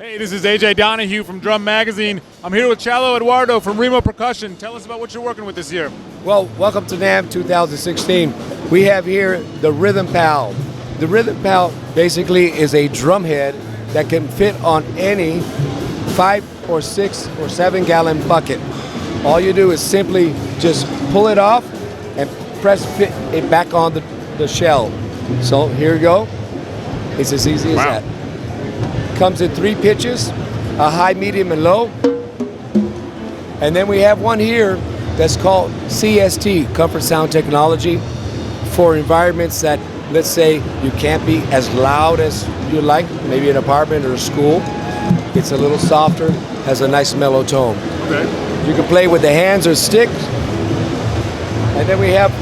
Hey, this is AJ Donahue from Drum Magazine. I'm here with Chalo Eduardo from Remo Percussion. Tell us about what you're working with this year. Well, welcome to NAMM 2016. We have here the Rhythm Pal. The Rhythm Pal basically is a drum head that can fit on any 5 or 6 or 7 gallon bucket. All you do is simply just pull it off and press fit it back on the shell. So here you go. It's as easy as that. Comes in 3 pitches, a high, medium, and low. And then we have one here that's called CST, Comfort Sound Technology, for environments that, let's say, you can't be as loud as you like, maybe an apartment or a school. It's a little softer, has a nice mellow tone. Okay. You can play with the hands or sticks. And then we have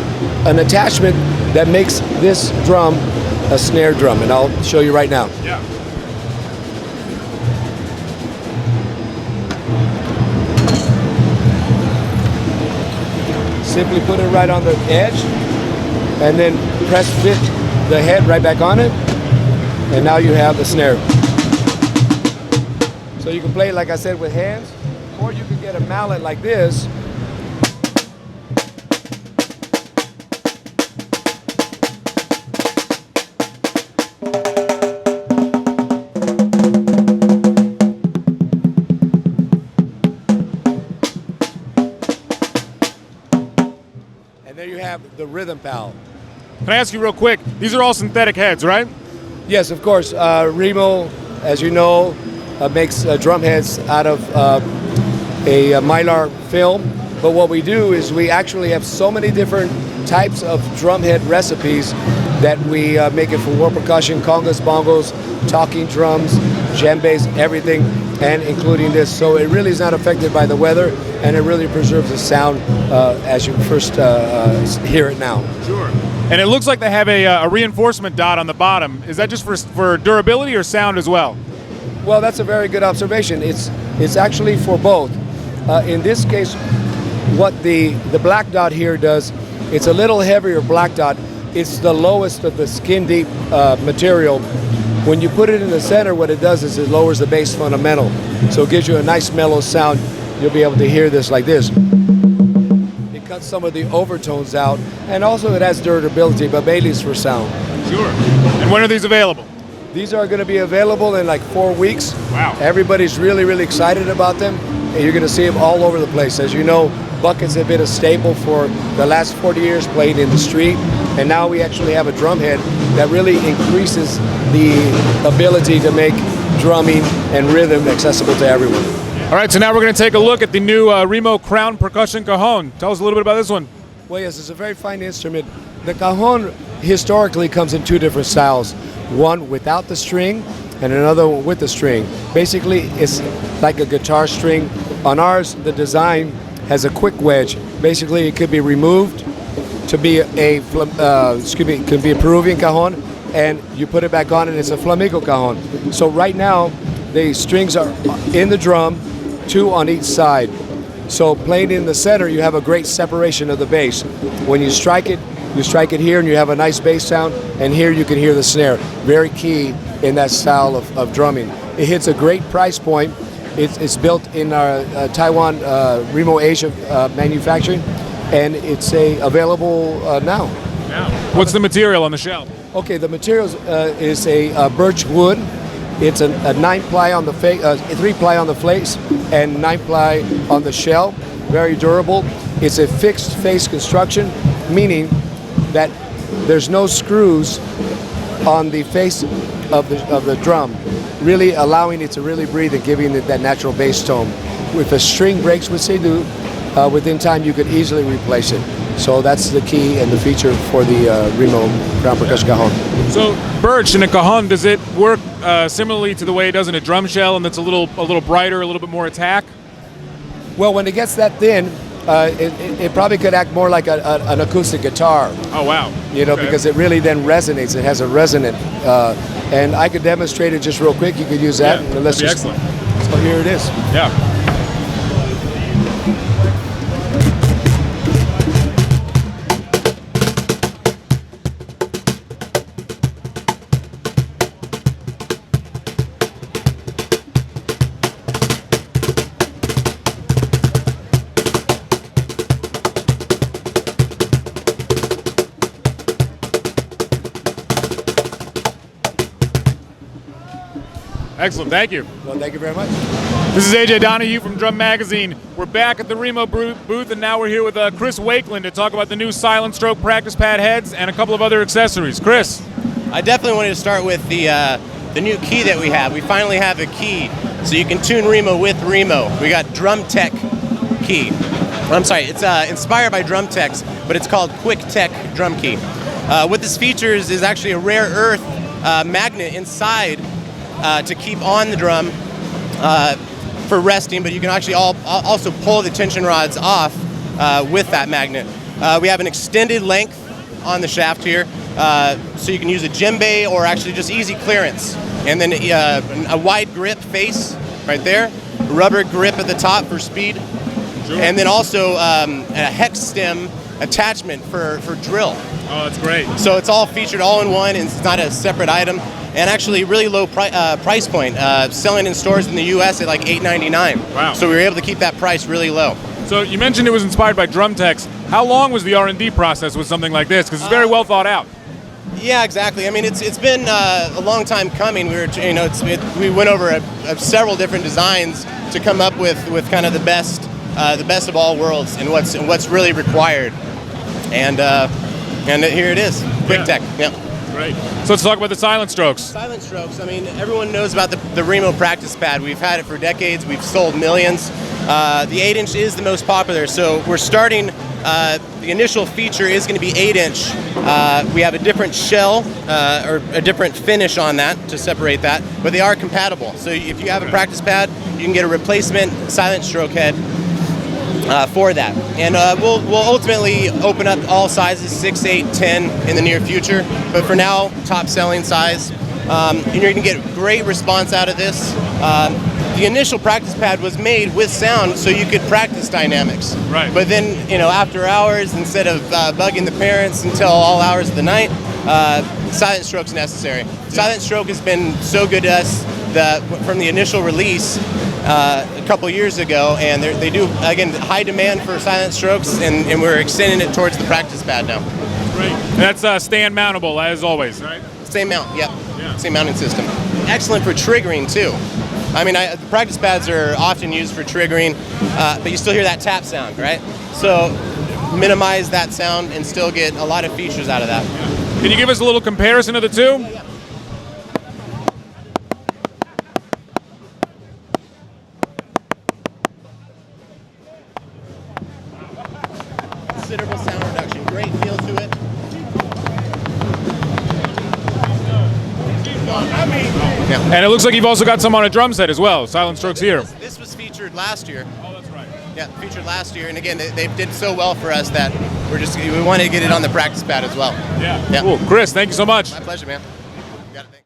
an attachment that makes this drum a snare drum, and I'll show you right now. Yeah. Simply put it right on the edge, and then press fit the head right back on it, and now you have the snare. So you can play, like I said, with hands, or you can get a mallet like this. And there you have the Rhythm Pal. Can I ask you real quick? These are all synthetic heads, right? Yes, of course. Remo, as you know, makes drum heads out of a mylar film. But what we do is we actually have so many different types of drum head recipes that we make it for war percussion, congas, bongos, talking drums, djembes, everything, and including this. So it really is not affected by the weather, and it really preserves the sound as you first hear it now. Sure. And it looks like they have a reinforcement dot on the bottom. Is that just for durability or sound as well? Well, that's a very good observation. It's actually for both. In this case, what the black dot here does, it's a little heavier black dot. It's the lowest of the skin deep material. When you put it in the center, what it does is it lowers the bass fundamental. So it gives you a nice mellow sound. You'll be able to hear this like this. It cuts some of the overtones out, and also it has durability, but Bailey's for sound. Sure. And when are these available? These are going to be available in like 4 weeks. Wow. Everybody's really, really excited about them, and you're going to see them all over the place. As you know, buckets have been a staple for the last 40 years, played in the street, and now we actually have a drum head that really increases the ability to make drumming and rhythm accessible to everyone. All right, so now we're going to take a look at the new Remo Crown Percussion Cajon. Tell us a little bit about this one. Well, yes, it's a very fine instrument. The Cajon historically comes in 2 different styles. One without the string and another one with the string. Basically, it's like a guitar string. On ours, the design has a quick wedge. Basically, it could be removed to be could be a Peruvian cajon, and you put it back on and it's a flamenco cajon. So right now, the strings are in the drum, 2 on each side. So playing in the center, you have a great separation of the bass. When you strike it here and you have a nice bass sound, and here you can hear the snare. Very key in that style of drumming. It hits a great price point. It's built in our Taiwan Remo Asia manufacturing, and it's available now. What's the material on the shell? Okay, the materials is a birch wood. It's a 9-ply on the 3-ply on the face and 9-ply on the shell. Very durable. It's a fixed face construction, meaning that there's no screws on the face of the drum, really allowing it to really breathe and giving it that natural bass tone. If a string breaks, which they do, within time you could easily replace it. So that's the key and the feature for the Remo Crown Percussion Cajon. So birch in a cajon, does it work similarly to the way it does in a drum shell, and it's a little brighter, a little bit more attack? Well, when it gets that thin, it probably could act more like an acoustic guitar. Oh, wow. You know, Okay. because it really then resonates. It has a resonant. And I could demonstrate it just real quick. You could use that. Yeah, And let's that'd be just, excellent. So here it is. Yeah. Excellent, thank you. Well, thank you very much. This is AJ Donahue from Drum Magazine. We're back at the Remo booth, and now we're here with Chris Wakeland to talk about the new Silent Stroke practice pad heads and a couple of other accessories. Chris? I definitely wanted to start with the new key that we have. We finally have a key, so you can tune Remo with Remo. We got Drum Tech key. I'm sorry, it's inspired by Drum Techs, but it's called Quick Tech Drum Key. What this features is actually a rare earth magnet inside to keep on the drum for resting, but you can actually also pull the tension rods off with that magnet. We have an extended length on the shaft here, so you can use a djembe or actually just easy clearance. And then a wide grip face right there, rubber grip at the top for speed, and then also a hex stem attachment for drill. Oh, that's great. So it's all featured all in one, and it's not a separate item. And actually really low price point, selling in stores in the US at like $8.99. Wow. So we were able to keep that price really low. So you mentioned it was inspired by Drum Techs. How long was the R&D process with something like this? Because it's very well thought out. Yeah, exactly. I mean, it's been a long time coming. We went over several different designs to come up with kind of the best of all worlds and what's really required. And here it is, Quick Tech. Yeah. Great. So let's talk about the Silent Strokes. Silent Strokes. I mean, everyone knows about the Remo practice pad. We've had it for decades. We've sold millions. The 8-inch is the most popular. So we're starting. The initial feature is going to be 8-inch. We have a different shell or a different finish on that to separate that, but they are compatible. So if you have a practice pad, you can get a replacement Silent Stroke head for that. And we'll ultimately open up all sizes, 6, 8, 10 in the near future. But for now, top selling size. And you're going to get great response out of this. The initial practice pad was made with sound so you could practice dynamics. Right. But then, after hours, instead of bugging the parents until all hours of the night, Silent Stroke's necessary. Silent Stroke has been so good to us from the initial release a couple years ago, and they do, again, high demand for Silent Strokes, and we're extending it towards the practice pad now. Great. That's stand mountable, as always, right? Same mount, yeah. Same mounting system. Excellent for triggering, too. I mean, the practice pads are often used for triggering, but you still hear that tap sound, right? So minimize that sound and still get a lot of features out of that. Can you give us a little comparison of the two? Yeah. Considerable sound reduction, great feel to it. Yeah. And it looks like you've also got some on a drum set as well. Silent Strokes here. This was featured last year. Oh, that's right. Yeah, featured last year, and again, they did so well for us that we wanted to get it on the practice pad as well. Yeah. Yeah. Cool. Chris, thank you so much. My pleasure, man. You got it. Thanks.